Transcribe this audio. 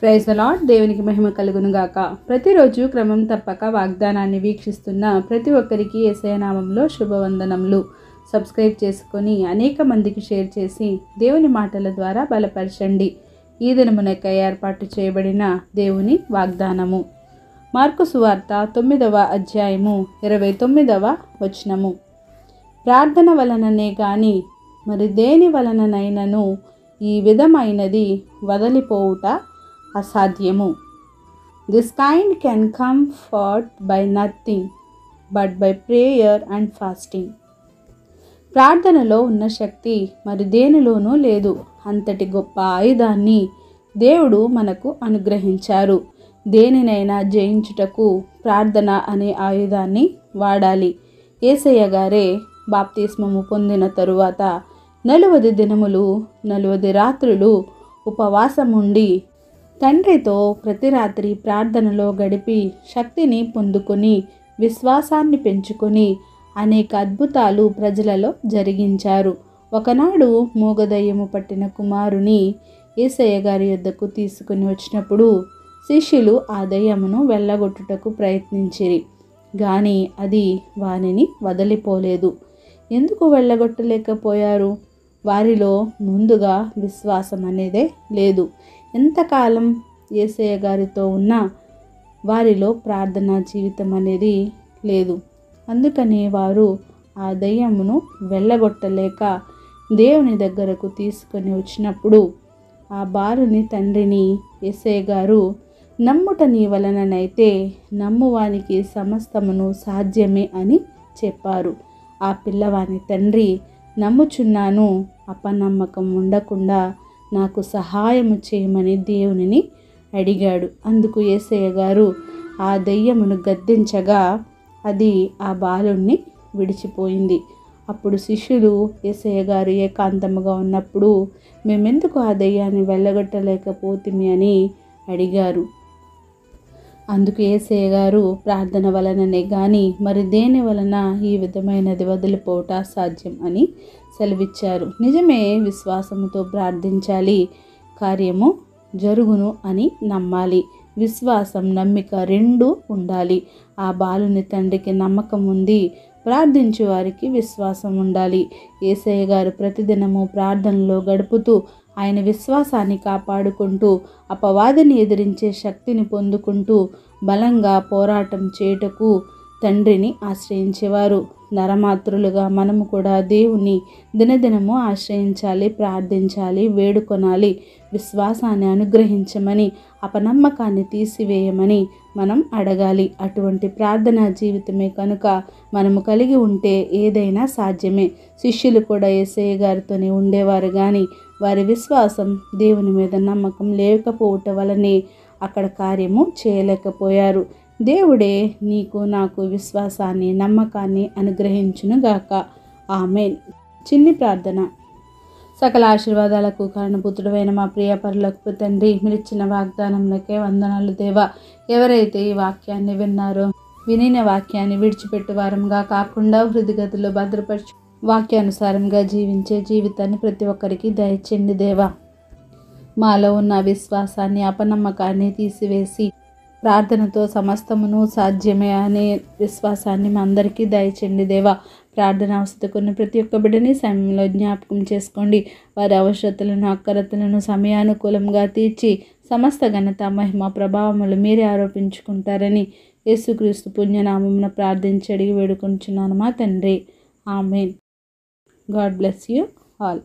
Praise the lord. దేవునికి మహిమ కలుగును గాక. ప్రతిరోజు క్రమం తప్పక వాగ్దానాన్ని వీక్షిస్తున్న ప్రతి ఒక్కరికి యేసయ్య నామములో శుభవందనములు. సబ్స్క్రైబ్ చేసుకొని అనేక మందికి షేర్ చేసి దేవుని మాటల ద్వారా బలపరచండి. ఈ దినమునకై ఏర్పాటు చేయబడిన దేవుని వాగ్దానము మార్కు సువార్త 9వ అధ్యాయము 29వ వచనము. ప్రార్థన వలననే గాని మరి దేని వలననైనను ఈ విధమైనది వదలిపోవుట అసాధ్యము. This kind can come fourth by nothing but by prayer and fasting. ప్రార్థనలో ఉన్న శక్తి మరి దేనిలోనూ లేదు. అంతటి గొప్ప ఆయుధాన్ని దేవుడు మనకు అనుగ్రహించారు. దేనినైనా జయించుటకు ప్రార్థన అనే ఆయుధాన్ని వాడాలి. యేసయ్య గారే బాప్తిస్మము పొందిన తరువాత 40 దినములు 40 రాత్రులు ఉపవాసముండి తండ్రితో ప్రతి రాత్రి ప్రార్థనలో గడిపి శక్తిని పొందుకొని విశ్వాసాన్ని పెంచుకొని అనేక అద్భుతాలు ప్రజలలో జరిగించారు. ఒకనాడు మూగదయ్యము పట్టిన కుమారుని యేసయ్య గారి యొద్దకు తీసుకుని వచ్చినప్పుడు శిష్యులు ఆ దయ్యమును వెళ్ళగొట్టుటకు ప్రయత్నించిరి. కానీ అది వానిని వదిలిపోలేదు. ఎందుకు వెళ్ళగొట్టలేకపోయారు? వారిలో ముందుగా విశ్వాసం అనేదే లేదు. ఎంతకాలం యేసయ్య గారితో ఉన్నా వారిలో ప్రార్థనా జీవితం అనేది లేదు. అందుకని వారు ఆ దయ్యమును వెళ్ళగొట్టలేక దేవుని దగ్గరకు తీసుకొని వచ్చినప్పుడు ఆ బాలుని తండ్రిని యేసయ్య గారు, నమ్ముట నీ వలననైతే నమ్మువానికి సమస్తమును సాధ్యమే అని చెప్పారు. ఆ పిల్లవాని తండ్రి, నమ్ముచున్నాను, అపనమ్మకం ఉండకుండా నాకు సహాయము చేయమని దేవునిని అడిగాడు. అందుకు యేసయ్య గారు ఆ దయ్యమును గద్దించగా అది ఆ బాలుణ్ణి విడిచిపోయింది. అప్పుడు శిష్యులు యేసయ్య గారు ఏకాంతముగా ఉన్నప్పుడు మేమెందుకు ఆ దయ్యాన్ని వెళ్ళగొట్టలేకపోతిమి అని అడిగారు. అందుకు యేసయ్య గారు, ప్రార్థన వలననే గాని మరి దేని వలన ఈ విధమైనది వదిలిపోవట అసాధ్యం అని సెలవిచ్చారు. నిజమే, విశ్వాసముతో ప్రార్థించాలి, కార్యము జరుగును అని నమ్మాలి. విశ్వాసం నమ్మిక రెండూ ఉండాలి. ఆ బాలుని తండ్రికి నమ్మకం ఉంది, ప్రార్థించే వారికి విశ్వాసం ఉండాలి. యేసయ్య గారు ప్రతిదినము ప్రార్థనలో గడుపుతూ ఆయన విశ్వాసాన్ని కాపాడుకుంటూ అపవాదిని ఎదిరించే శక్తిని పొందుకుంటూ బలంగా పోరాటం చేయుటకు తండ్రిని ఆశ్రయించేవారు. నరమాతృలుగా మనము కూడా దేవుని దినదినము ఆశ్రయించాలి, ప్రార్థించాలి, వేడుకొనాలి. విశ్వాసాన్ని అనుగ్రహించమని, అపనమ్మకాన్ని తీసివేయమని మనం అడగాలి. అటువంటి ప్రార్థనా జీవితమే కనుక మనము కలిగి ఉంటే ఏదైనా సాధ్యమే. శిష్యులు కూడా యేసయ్య గారితోనే ఉండేవారు, కానీ వారి విశ్వాసం దేవుని మీద నమ్మకం లేకపోవటం వలనే అక్కడ కార్యము చేయలేకపోయారు. దేవుడే నీకు నాకు విశ్వాసాన్ని నమ్మకాన్ని అనుగ్రహించునుగాక. ఆమేన్. చిన్ని ప్రార్థన. సకల ఆశీర్వాదాలకు కారణభూతుడైన మా ప్రియ పరలోకపు తండ్రి, మీరిచ్చిన వాగ్దానంలోకే వందనాలు దేవా. ఎవరైతే ఈ వాక్యాన్ని విన్నారో వినిన వాక్యాన్ని విడిచిపెట్టు వారంగా కాకుండా హృదయగతిలో భద్రపరచు వాక్యానుసారంగా జీవించే జీవితాన్ని ప్రతి ఒక్కరికి దయచేయండి దేవా. మాలో ఉన్న విశ్వాసాన్ని అపనమ్మకాన్ని తీసివేసి ప్రార్థనతో సమస్తమును సాధ్యమే అనే విశ్వాసాన్ని మా అందరికీ దయచేయండి దేవా. ప్రార్థన అవసరతకున్న ప్రతి ఒక్క బిడ్డని సమయంలో జ్ఞాపకం చేసుకోండి. వారి అవసరతలను అక్కరతలను సమయానుకూలంగా తీర్చి సమస్త ఘనత మహిమ ప్రభావములు మీరే ఆరోపించుకుంటారని యేసుక్రీస్తు పుణ్యనామమున ప్రార్థించి అడిగి వేడుకొంచున్నాను మా తండ్రి. ఆమేన్. God bless you all.